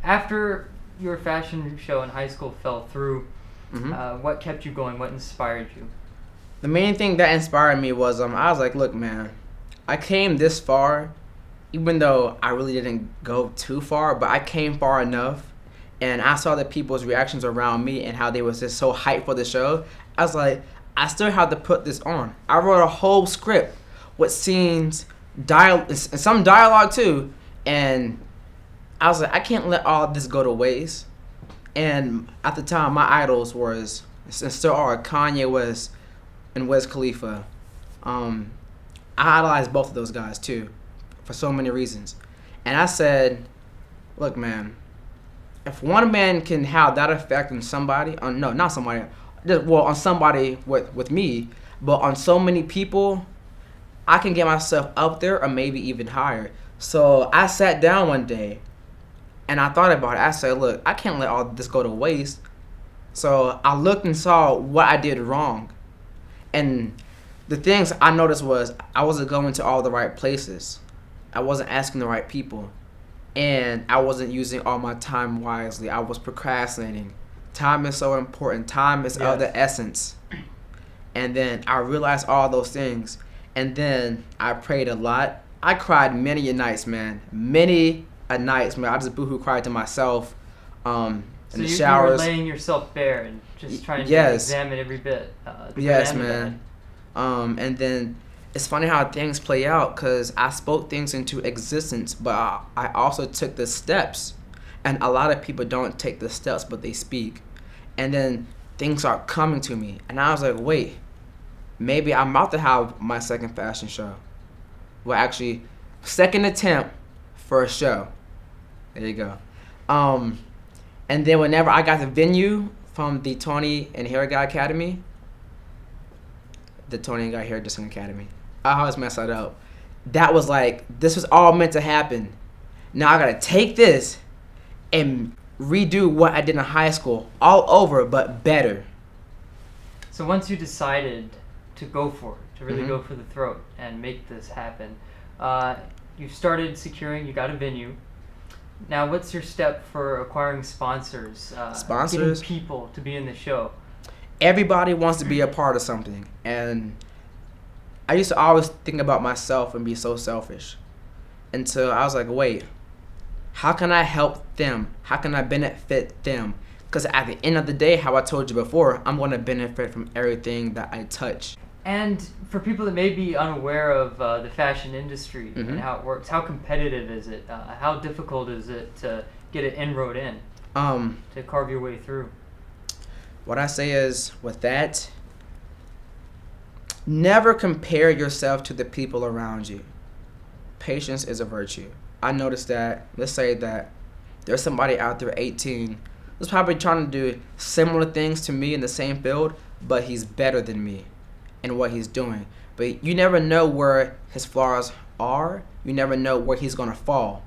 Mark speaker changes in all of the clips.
Speaker 1: After your fashion show in high school fell through, what kept you going? What inspired you?
Speaker 2: The main thing that inspired me was I was like, look, man, I came this far, even though I really didn't go too far, but I came far enough, and I saw the people's reactions around me and how they was just so hyped for the show. I was like, I still have to put this on. I wrote a whole script with scenes, and some dialogue too, and I was like, I can't let all this go to waste. And at the time, my idols was, and still are, Kanye West and Wiz Khalifa. I idolized both of those guys too, for so many reasons. And I said, look, man, if one man can have that effect on somebody, not somebody, well, on somebody with me, but on so many people, I can get myself up there or maybe even higher. So I sat down one day and I thought about it. I said, look, I can't let all this go to waste. So I looked and saw what I did wrong. And the things I noticed was I wasn't going to all the right places. I wasn't asking the right people. And I wasn't using all my time wisely. I was procrastinating. Time is so important. Time is of the essence. And then I realized all those things. And then I prayed a lot. I cried many a nights, man. Many a nights, man. I just boohoo cried to myself in the showers.
Speaker 1: So you were laying yourself bare and just trying to examine every bit.
Speaker 2: Yes, man. And then it's funny how things play out, because I spoke things into existence, but I also took the steps. And a lot of people don't take the steps, but they speak. And then things are coming to me. And I was like, wait, maybe I'm about to have my second fashion show. Well, actually, second attempt for a show. There you go. And then whenever I got the venue from the Tony and Hair Guy Academy, the Tony and Guy Hair Dressing Academy, I always mess that up. That was like, this was all meant to happen. Now I gotta take this and redo what I did in high school all over, but better.
Speaker 1: So once you decided to go for it, to really go for the throat and make this happen, you started securing, you got a venue. Now what's your step for acquiring sponsors?
Speaker 2: Sponsors?
Speaker 1: Getting people to be in the show.
Speaker 2: Everybody wants to be a part of something, and I used to always think about myself and be so selfish until I was like, wait, how can I help them? How can I benefit them? Because at the end of the day, how I told you before, I'm going to benefit from everything that I touch.
Speaker 1: And for people that may be unaware of the fashion industry and how it works, how competitive is it? How difficult is it to get an inroad in, to carve your way through?
Speaker 2: What I say is, with that, never compare yourself to the people around you. Patience is a virtue. I noticed that, let's say that there's somebody out there 18 who's probably trying to do similar things to me in the same field, but he's better than me in what he's doing. But you never know where his flaws are. You never know where he's gonna fall.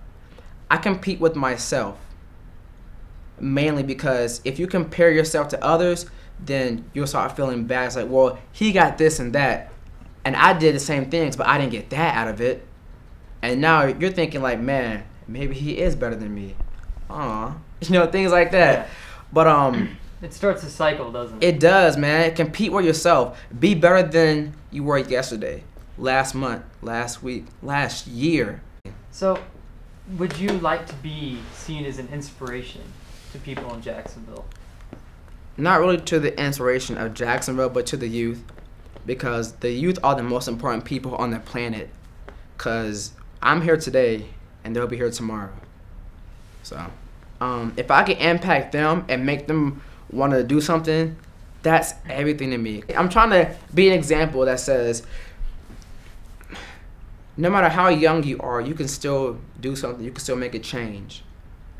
Speaker 2: I compete with myself, mainly because if you compare yourself to others, then you'll start feeling bad. It's like, well, he got this and that, and I did the same things, but I didn't get that out of it. And now you're thinking like, man, maybe he is better than me. You know, things like that. Yeah. But
Speaker 1: it starts a cycle, doesn't it?
Speaker 2: It does, man. Compete with yourself. Be better than you were yesterday, last month, last week, last year.
Speaker 1: So, would you like to be seen as an inspiration to people in Jacksonville?
Speaker 2: Not really to the inspiration of Jacksonville, but to the youth, because the youth are the most important people on the planet. Because I'm here today, and they'll be here tomorrow. So, if I can impact them and make them want to do something, that's everything to me. I'm trying to be an example that says, no matter how young you are, you can still do something. You can still make a change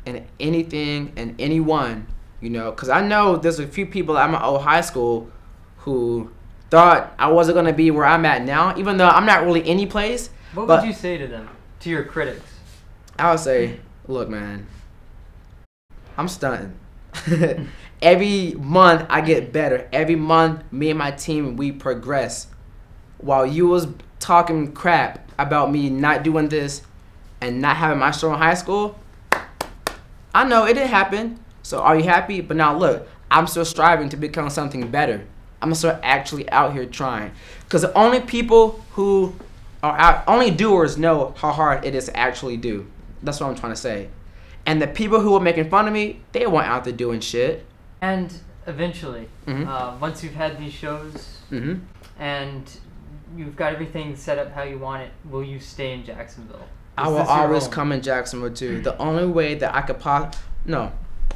Speaker 2: in anything and anyone, you know. Because I know there's a few people at my old high school who thought I wasn't going to be where I'm at now, even though I'm not really any place.
Speaker 1: What would you say to them, to your critics?
Speaker 2: I would say, look, man, I'm stunting. Every month I get better. Every month me and my team, we progress. While you was talking crap about me not doing this and not having my show in high school, I know it didn't happen. So are you happy? But now look, I'm still striving to become something better. I'm still actually out here trying. Because the only people who are out, only doers know how hard it is to actually do. That's what I'm trying to say. And the people who are making fun of me, they weren't out there doing shit.
Speaker 1: And eventually, once you've had these shows and you've got everything set up how you want it, will you stay in Jacksonville?
Speaker 2: I will always come in Jacksonville too. The only way that I could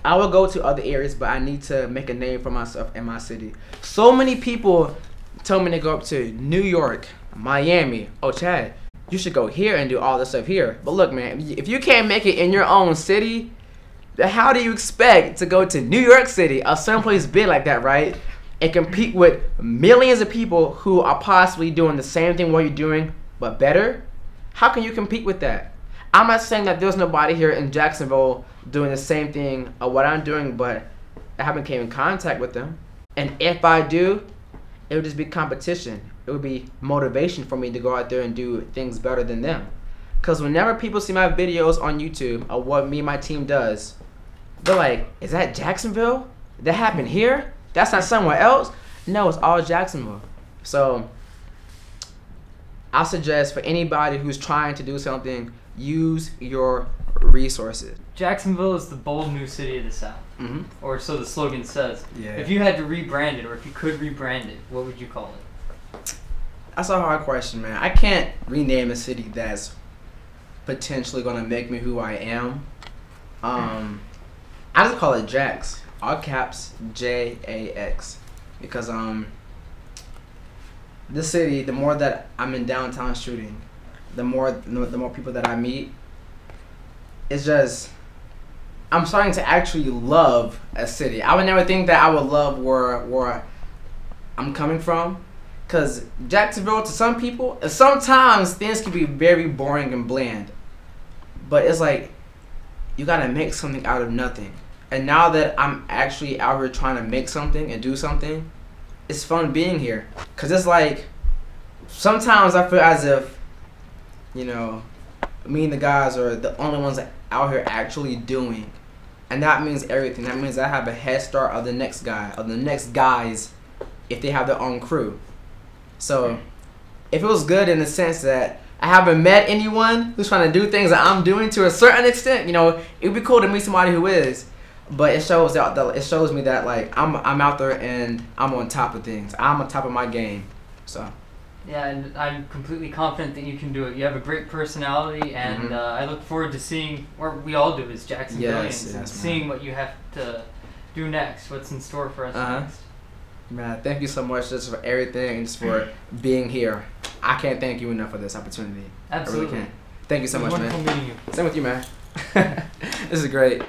Speaker 2: I will go to other areas, but I need to make a name for myself in my city. So many people told me to go up to New York, Miami. Oh, Chad, you should go here and do all this stuff here. But look, man, if you can't make it in your own city, then how do you expect to go to New York City or someplace big like that, right? And compete with millions of people who are possibly doing the same thing what you're doing, but better? How can you compete with that? I'm not saying that there's nobody here in Jacksonville doing the same thing or what I'm doing, but I haven't came in contact with them. And if I do, it would just be competition. It would be motivation for me to go out there and do things better than them. Because whenever people see my videos on YouTube of what me and my team does, they're like, is that Jacksonville? That happened here? That's not somewhere else? No, it's all Jacksonville. So I suggest for anybody who's trying to do something, use your resources.
Speaker 1: Jacksonville is the bold new city of the South, or so the slogan says. Yeah. If you had to rebrand it, or if you could rebrand it, what would you call it?
Speaker 2: That's a hard question, man. I can't rename a city that's potentially gonna make me who I am. I just call it Jax, all caps JAX, because this city, the more that I'm in downtown shooting, the more people that I meet, it's just, I'm starting to actually love a city. I would never think that I would love where I'm coming from, because Jacksonville, to some people, sometimes things can be very boring and bland, but it's like you gotta make something out of nothing. And now that I'm actually out here trying to make something and do something, it's fun being here. Cause it's like, sometimes I feel as if, you know, me and the guys are the only ones out here actually doing. And that means everything. That means I have a head start of the next guy, of the next guys, if they have their own crew. So it feels good in the sense that I haven't met anyone who's trying to do things that I'm doing to a certain extent. You know, it'd be cool to meet somebody who is. But it shows me that like I'm out there and I'm on top of things. I'm on top of my game. So
Speaker 1: yeah, and I'm completely confident that you can do it. You have a great personality, and I look forward to seeing what we all do as Jacksonvillians, and seeing what you have to do next. What's in store for us next?
Speaker 2: Man, thank you so much just for everything and just for being here. I can't thank you enough for this opportunity.
Speaker 1: Absolutely.
Speaker 2: I really can't. Thank you so much, man.
Speaker 1: Wonderful meeting you.
Speaker 2: Same with you, man. This is great.